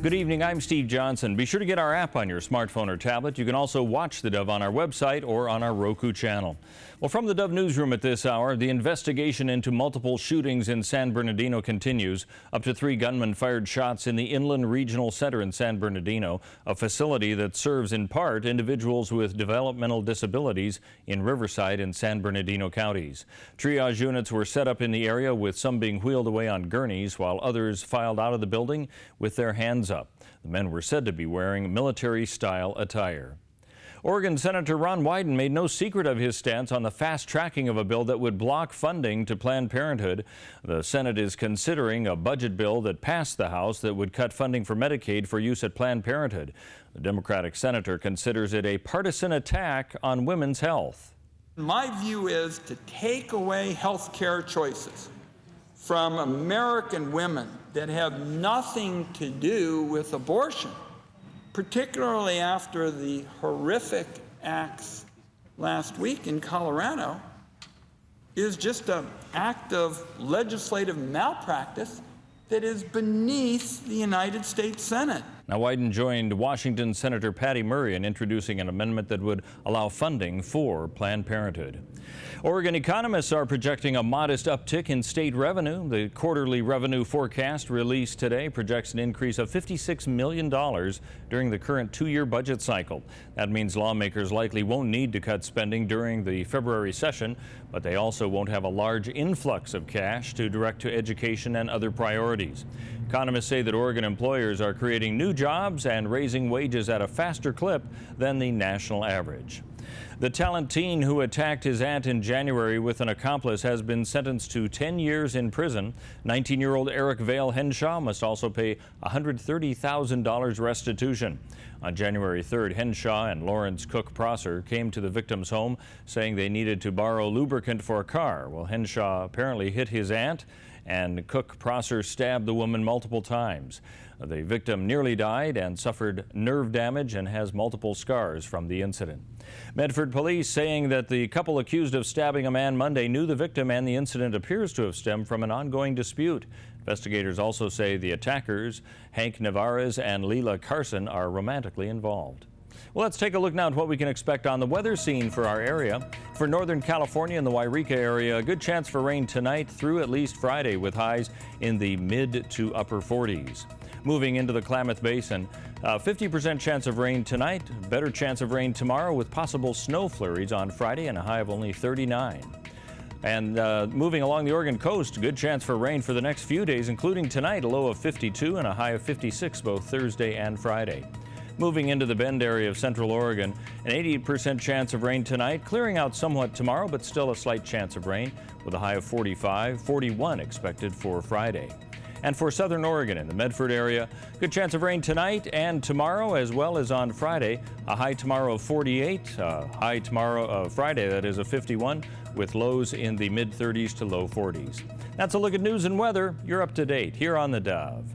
Good evening, I'm Steve Johnson. Be sure to get our app on your smartphone or tablet. You can also watch the Dove on our website or on our Roku channel. Well, from the Dove newsroom at this hour, the investigation into multiple shootings in San Bernardino continues. Up to 3 gunmen fired shots in the Inland Regional Center in San Bernardino, a facility that serves in part individuals with developmental disabilities in Riverside and San Bernardino counties. Triage units were set up in the area, with some being wheeled away on gurneys, while others filed out of the building with their hands up. The men were said to be wearing military-style attire. Oregon Senator Ron Wyden made no secret of his stance on the fast-tracking of a bill that would block funding to Planned Parenthood. The Senate is considering a budget bill that passed the House that would cut funding for Medicaid for use at Planned Parenthood. The Democratic senator considers it a partisan attack on women's health. My view is to take away health care choices from American women that have nothing to do with abortion, particularly after the horrific acts last week in Colorado, is just an act of legislative malpractice that is beneath the United States Senate. Now, Wyden joined Washington Senator Patty Murray in introducing an amendment that would allow funding for Planned Parenthood. Oregon economists are projecting a modest uptick in state revenue. The quarterly revenue forecast released today projects an increase of $56 million during the current 2-year budget cycle. That means lawmakers likely won't need to cut spending during the February session, but they also won't have a large influx of cash to direct to education and other priorities. Economists say that Oregon employers are creating new jobs and raising wages at a faster clip than the national average. The talent teen who attacked his aunt in January with an accomplice has been sentenced to 10 years in prison. 19-year-old Eric Vale Henshaw must also pay $130,000 restitution. On January 3rd, Henshaw and Lawrence Cook Prosser came to the victim's home saying they needed to borrow lubricant for a car. Well, Henshaw apparently hit his aunt, and Cook Prosser stabbed the woman multiple times. The victim nearly died and suffered nerve damage and has multiple scars from the incident. Medford police saying that the couple accused of stabbing a man Monday knew the victim, and the incident appears to have stemmed from an ongoing dispute. Investigators also say the attackers, Hank Navarez and Leela Carson, are romantically involved. Well, let's take a look now at what we can expect on the weather scene for our area. For Northern California and the Yreka area, a good chance for rain tonight through at least Friday, with highs in the mid to upper 40s. Moving into the Klamath Basin, 50% chance of rain tonight, better chance of rain tomorrow with possible snow flurries on Friday and a high of only 39. And moving along the Oregon coast, good chance for rain for the next few days, including tonight, a low of 52 and a high of 56 both Thursday and Friday. Moving into the Bend area of central Oregon, an 88% chance of rain tonight, clearing out somewhat tomorrow, but still a slight chance of rain with a high of 45, 41 expected for Friday. And for southern Oregon in the Medford area, good chance of rain tonight and tomorrow, as well as on Friday. A high tomorrow of 48, high tomorrow Friday, that is, of 51, with lows in the mid-30s to low 40s. That's a look at news and weather. You're up to date here on the Dove.